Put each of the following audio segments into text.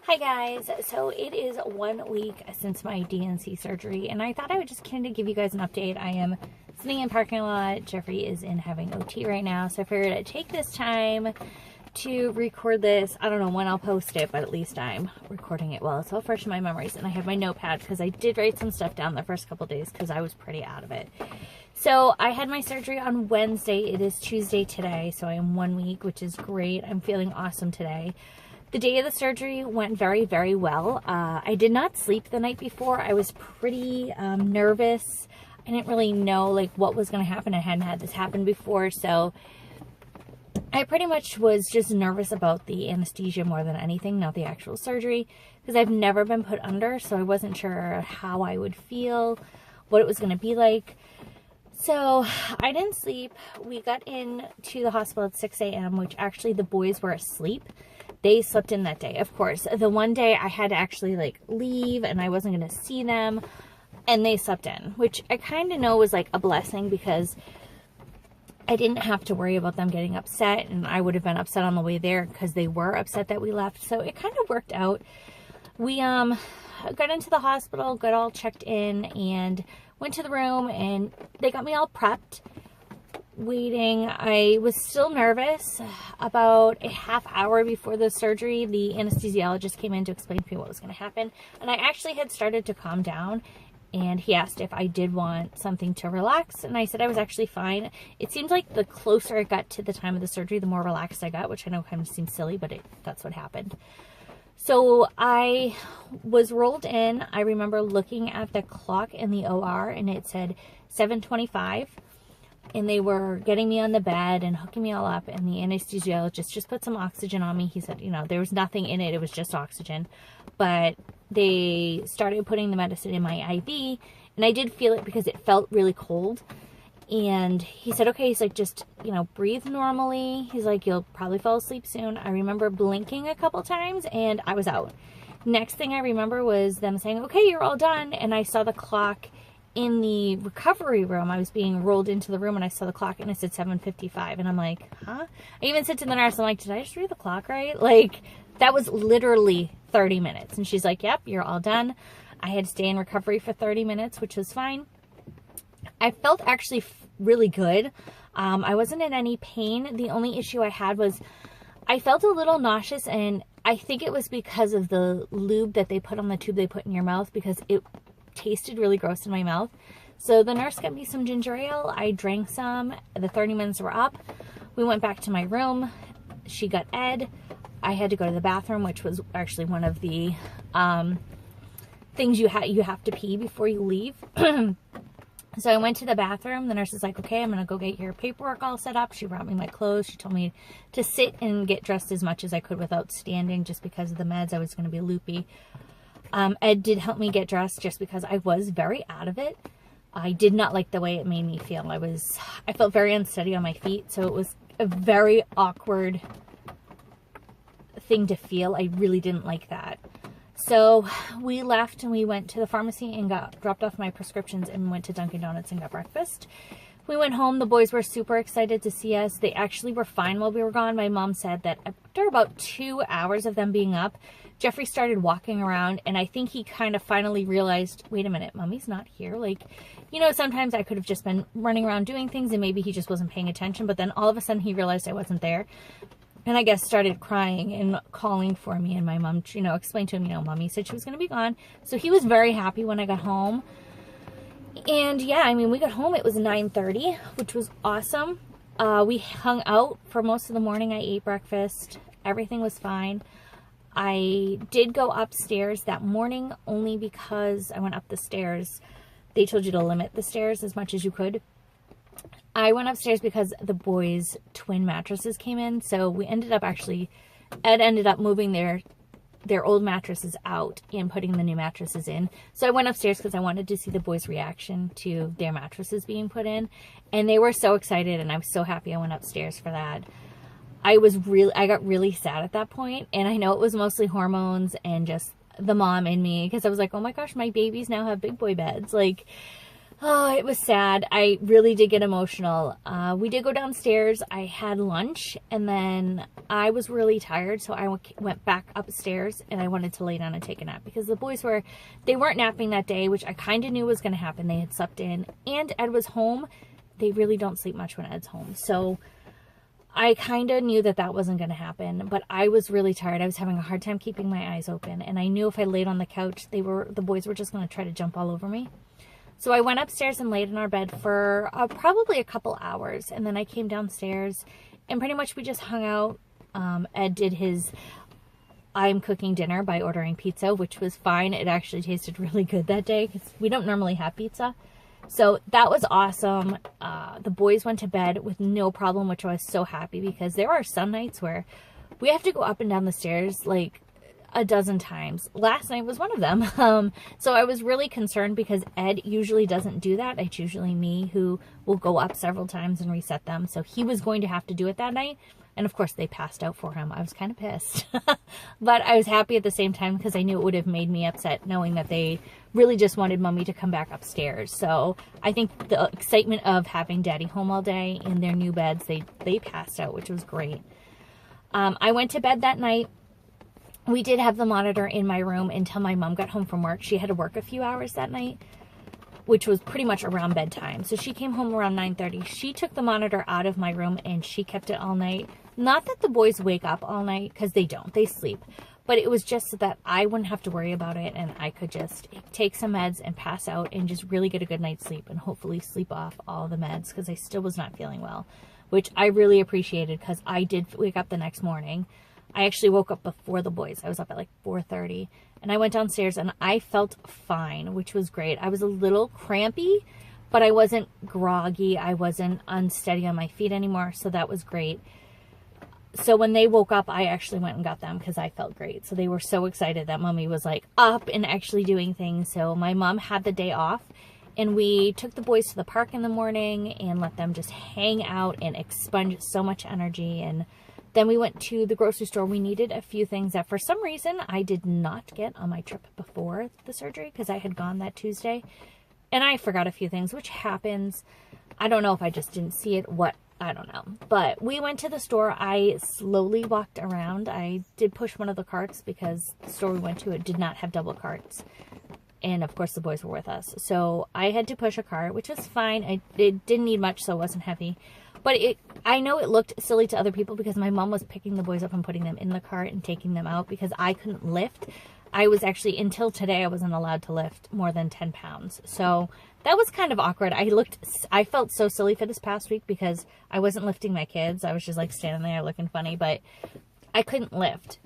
Hi guys, so it is 1 week since my DNC surgery and I thought I would just kind of give you guys an update. I am sitting in parking lot. Jeffrey is in having OT right now, so I figured I'd take this time to record this. I don't know when I'll post it, but at least I'm recording it while it's all fresh in my memories. And I have my notepad because I did write some stuff down the first couple days because I was pretty out of it. So I had my surgery on Wednesday. It is Tuesday today, so I am 1 week, which is great. I'm feeling awesome today. The day of the surgery went very, very well. I did not sleep the night before. I was pretty nervous. I didn't really know what was going to happen. I hadn't had this happen before, so I pretty much was just nervous about the anesthesia more than anything, not the actual surgery, because I've never been put under, so I wasn't sure how I would feel, what it was going to be like. So I didn't sleep. We got into the hospital at 6 a.m., which actually the boys were asleep. They slept in that day, of course. The one day I had to actually leave and I wasn't going to see them, and they slept in, which I kind of know was a blessing because I didn't have to worry about them getting upset, and I would have been upset on the way there because they were upset that we left. So it kind of worked out. We got into the hospital, got all checked in, and went to the room, and they got me all prepped, waiting. I was still nervous. About a half hour before the surgery, the anesthesiologist came in to explain to me what was going to happen, and I actually had started to calm down, and he asked if I did want something to relax, and I said I was actually fine. It seems like the closer it got to the time of the surgery, the more relaxed I got, which I know kind of seems silly, but that's what happened. So I was rolled in. I remember looking at the clock in the OR, and it said 7:25. And they were getting me on the bed and hooking me all up, and the anesthesiologist just put some oxygen on me. He said, there was nothing in it. It was just oxygen. But they started putting the medicine in my IV, and I did feel it because it felt really cold. And he said, okay, he's like, just, breathe normally. He's like, you'll probably fall asleep soon. I remember blinking a couple times, and I was out. Next thing I remember was them saying, okay, you're all done. And I saw the clock in the recovery room. I was being rolled into the room, and I saw the clock, and it said 7:55. And I'm like, huh? I even said to the nurse, I'm like, did I just read the clock right? That was literally 30 minutes. And she's like, yep, you're all done. I had to stay in recovery for 30 minutes, which was fine. I felt actually really good. I wasn't in any pain. The only issue I had was I felt a little nauseous, and I think it was because of the lube that they put on the tube they put in your mouth, because it tasted really gross in my mouth. So the nurse got me some ginger ale. I drank some. The 30 minutes were up. We went back to my room. She got Ed. I had to go to the bathroom, which was actually one of the things you have to pee before you leave. So I went to the bathroom. The nurse is like, okay, I'm going to go get your paperwork all set up. She brought me my clothes. She told me to sit and get dressed as much as I could without standing, just because of the meds. I was going to be loopy. Ed did help me get dressed just because I was very out of it. I did not like the way it made me feel. I felt very unsteady on my feet, so it was a very awkward thing to feel. I really didn't like that. So we left, and we went to the pharmacy and dropped off my prescriptions and went to Dunkin' Donuts and got breakfast. We went home. The boys were super excited to see us. They actually were fine while we were gone. My mom said that after about 2 hours of them being up, Jeffrey started walking around, and I think he kind of finally realized, wait a minute, Mommy's not here. Sometimes I could have just been running around doing things, and maybe he just wasn't paying attention, but then all of a sudden he realized I wasn't there. And I guess started crying and calling for me, and my mom, explained to him, Mommy said she was going to be gone. So he was very happy when I got home. And yeah, we got home, it was 9:30, which was awesome. We hung out for most of the morning. I ate breakfast. Everything was fine. I did go upstairs that morning only because I went up the stairs. They told you to limit the stairs as much as you could. I went upstairs because the boys' twin mattresses came in. So we ended up Ed ended up moving their old mattresses out and putting the new mattresses in. So I went upstairs because I wanted to see the boys' reaction to their mattresses being put in. And they were so excited, and I was so happy I went upstairs for that. I got really sad at that point, and I know it was mostly hormones and just the mom in me, because I was like, oh my gosh, my babies now have big boy beds. Oh, it was sad. I really did get emotional. We did go downstairs. I had lunch, and then I was really tired, so I went back upstairs, and I wanted to lay down and take a nap because the boys they weren't napping that day, which I kind of knew was going to happen. They had slept in, and Ed was home. They really don't sleep much when Ed's home, so I kind of knew that that wasn't going to happen, but I was really tired. I was having a hard time keeping my eyes open, and I knew if I laid on the couch, the boys were just going to try to jump all over me. So I went upstairs and laid in our bed for probably a couple hours, and then I came downstairs, and pretty much we just hung out. Ed did his I'm cooking dinner by ordering pizza, which was fine. It actually tasted really good that day because we don't normally have pizza. So that was awesome. The boys went to bed with no problem, which I was so happy because there are some nights where we have to go up and down the stairs like a dozen times. Last night was one of them. So I was really concerned because Ed usually doesn't do that. It's usually me who will go up several times and reset them. So he was going to have to do it that night. And of course they passed out for him. I was kind of pissed, but I was happy at the same time because I knew it would have made me upset knowing that they really just wanted mommy to come back upstairs. So I think the excitement of having daddy home all day in their new beds, they passed out, which was great. I went to bed that night. We did have the monitor in my room until my mom got home from work. She had to work a few hours that night, which was pretty much around bedtime. So she came home around 9:30. She took the monitor out of my room and she kept it all night. Not that the boys wake up all night, because they don't. They sleep. But it was just so that I wouldn't have to worry about it and I could just take some meds and pass out and just really get a good night's sleep and hopefully sleep off all the meds because I still was not feeling well, which I really appreciated because I did wake up the next morning. I actually woke up before the boys. I was up at like 4:30 and I went downstairs and I felt fine, which was great. I was a little crampy, but I wasn't groggy. I wasn't unsteady on my feet anymore, so that was great. So when they woke up, I actually went and got them because I felt great. So they were so excited that mommy was like up and actually doing things. So my mom had the day off and we took the boys to the park in the morning and let them just hang out and expunge so much energy. And then we went to the grocery store. We needed a few things that for some reason I did not get on my trip before the surgery because I had gone that Tuesday. And I forgot a few things, which happens. I don't know if I just didn't see it, I don't know. But we went to the store. I slowly walked around. I did push one of the carts because the store we went to, it did not have double carts. And of course the boys were with us. So I had to push a cart, which was fine. It didn't need much, so it wasn't heavy. But I know it looked silly to other people because my mom was picking the boys up and putting them in the cart and taking them out because I couldn't lift. I was actually, until today, I wasn't allowed to lift more than 10 pounds. So that was kind of awkward. I felt so silly for this past week because I wasn't lifting my kids. I was just like standing there looking funny, but I couldn't lift.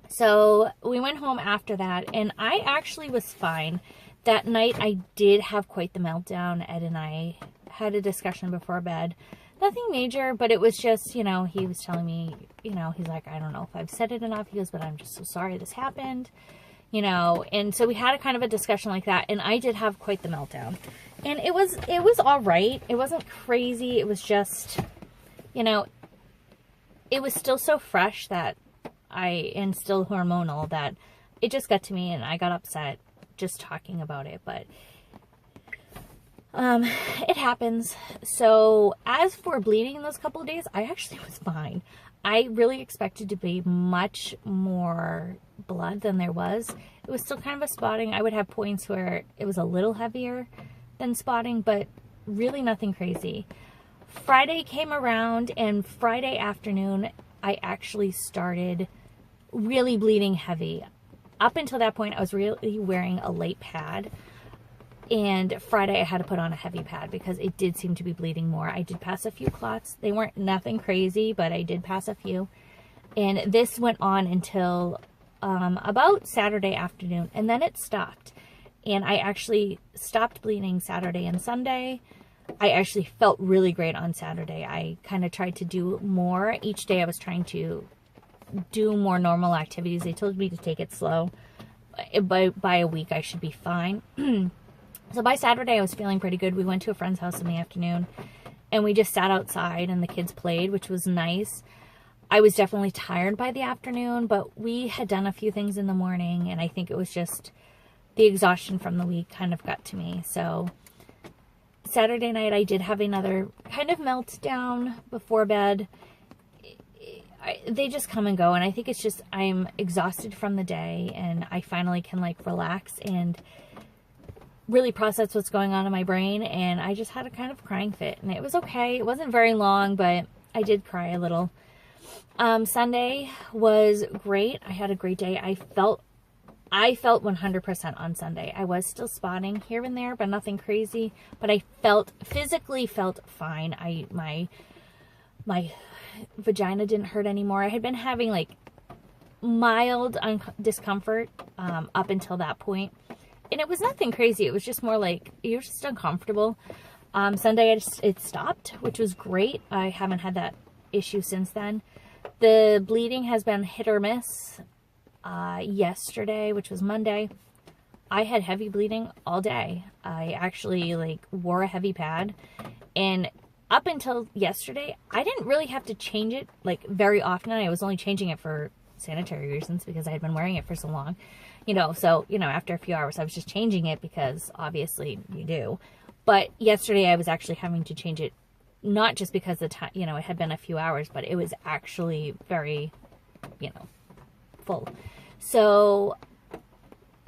So we went home after that and I actually was fine. That night I did have quite the meltdown. Ed and I had a discussion before bed. Nothing major, but it was just, he was telling me, he's like, I don't know if I've said it enough. He goes, but I'm just so sorry this happened, and so we had a kind of a discussion like that. And I did have quite the meltdown and it was all right. It wasn't crazy. It was just, it was still so fresh and still hormonal that it just got to me and I got upset just talking about it, but it happens. So as for bleeding in those couple of days, I actually was fine. I really expected to be much more blood than there was. It was still kind of a spotting. I would have points where it was a little heavier than spotting, but really nothing crazy. Friday came around and Friday afternoon, I actually started really bleeding heavy. Up until that point, I was really wearing a light pad. And Friday I had to put on a heavy pad because it did seem to be bleeding more. I did pass a few clots. They weren't nothing crazy, but I did pass a few. And this went on until about Saturday afternoon. And then it stopped. And I actually stopped bleeding Saturday and Sunday. I actually felt really great on Saturday. I kind of tried to do more. Each day I was trying to do more normal activities. They told me to take it slow. By a week I should be fine. So by Saturday, I was feeling pretty good. We went to a friend's house in the afternoon, and we just sat outside, and the kids played, which was nice. I was definitely tired by the afternoon, but we had done a few things in the morning, and I think it was just the exhaustion from the week kind of got to me. So Saturday night, I did have another kind of meltdown before bed. They just come and go, and I think it's just I'm exhausted from the day, and I finally can like relax and really process what's going on in my brain, and I just had a kind of crying fit, and it was okay. It wasn't very long, but I did cry a little. Sunday was great. I had a great day. I felt 100% on Sunday. I was still spotting here and there, but nothing crazy, but I physically felt fine. My vagina didn't hurt anymore. I had been having like mild discomfort up until that point, and it was nothing crazy. It was just more like you're just uncomfortable. Sunday it stopped, which was great. I haven't had that issue since then. The bleeding has been hit or miss. Yesterday, which was Monday, I had heavy bleeding all day. I actually like wore a heavy pad, and up until yesterday, I didn't really have to change it like very often. I was only changing it for sanitary reasons because I had been wearing it for so long, so, after a few hours, I was just changing it because obviously you do. But yesterday I was actually having to change it, not just because the time, it had been a few hours, but it was actually very, full. So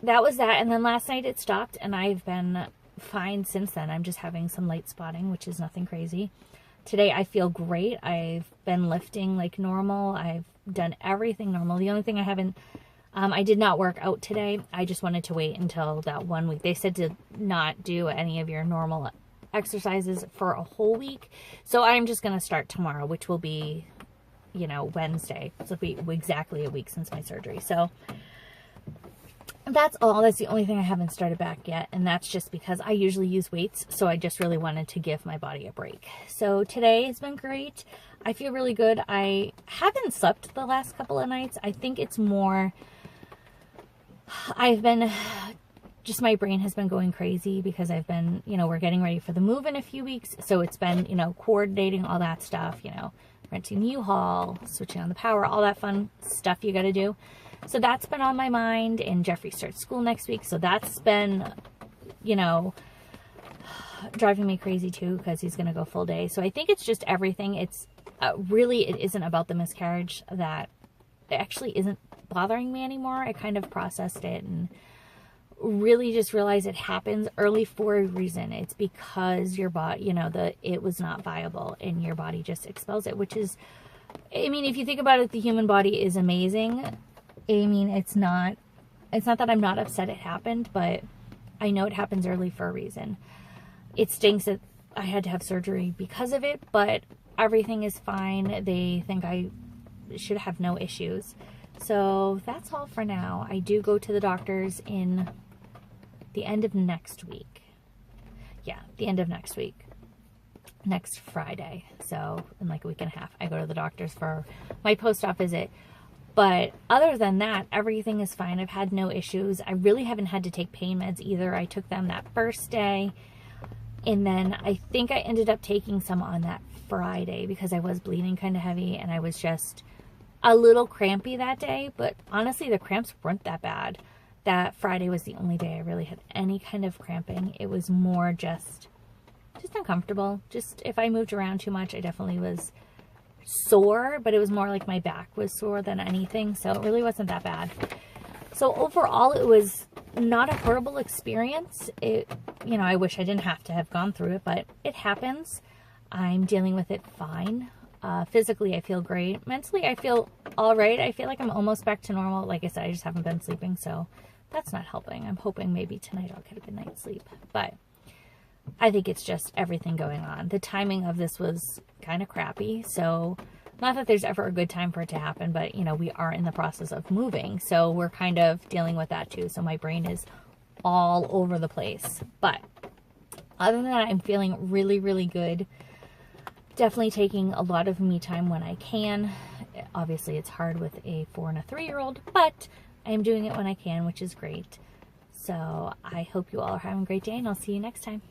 that was that. And then last night it stopped, and I've been fine since then. I'm just having some light spotting, which is nothing crazy. Today I feel great. I've been lifting like normal. I've done everything normal. The only thing I haven't, I did not work out today. I just wanted to wait until that 1 week. They said to not do any of your normal exercises for a whole week. So I'm just going to start tomorrow, which will be, Wednesday. So it'll be exactly a week since my surgery. So that's all. That's the only thing I haven't started back yet. And that's just because I usually use weights. So I just really wanted to give my body a break. So today has been great. I feel really good. I haven't slept the last couple of nights. I think it's more, my brain has been going crazy because I've been, we're getting ready for the move in a few weeks. So it's been, coordinating all that stuff, renting the U-Haul, switching on the power, all that fun stuff you got to do. So that's been on my mind, and Jeffrey starts school next week. So that's been, driving me crazy too, because he's going to go full day. So I think it's just everything. It's really, it isn't about the miscarriage that it actually isn't bothering me anymore. I kind of processed it and really just realized it happens early for a reason. It's because your body, it was not viable, and your body just expels it, which is, if you think about it, the human body is amazing. It's not that I'm not upset it happened, but I know it happens early for a reason. It stinks that I had to have surgery because of it, but everything is fine. They think I should have no issues. So that's all for now. I do go to the doctor's in the end of next week. Yeah, the end of next week. Next Friday. So in like a week and a half, I go to the doctor's for my post-op visit. But other than that, everything is fine. I've had no issues. I really haven't had to take pain meds either. I took them that first day, and then I think I ended up taking some on that Friday because I was bleeding kind of heavy, and I was just a little crampy that day. But honestly, the cramps weren't that bad. That Friday was the only day I really had any kind of cramping. It was more just uncomfortable. Just if I moved around too much, I definitely was sore, but it was more like my back was sore than anything, so it really wasn't that bad. So overall, it was not a horrible experience. I wish I didn't have to have gone through it, but it happens. I'm dealing with it fine. Physically, I feel great. Mentally, I feel all right. I feel like I'm almost back to normal. Like I said, I just haven't been sleeping, so that's not helping. I'm hoping maybe tonight I'll get a good night's sleep, but I think it's just everything going on. The timing of this was kind of crappy. So not that there's ever a good time for it to happen, but we are in the process of moving. So we're kind of dealing with that too. So my brain is all over the place. But other than that, I'm feeling really, really good. Definitely taking a lot of me time when I can. Obviously it's hard with a 4 and a 3-year-old, but I'm doing it when I can, which is great. So I hope you all are having a great day, and I'll see you next time.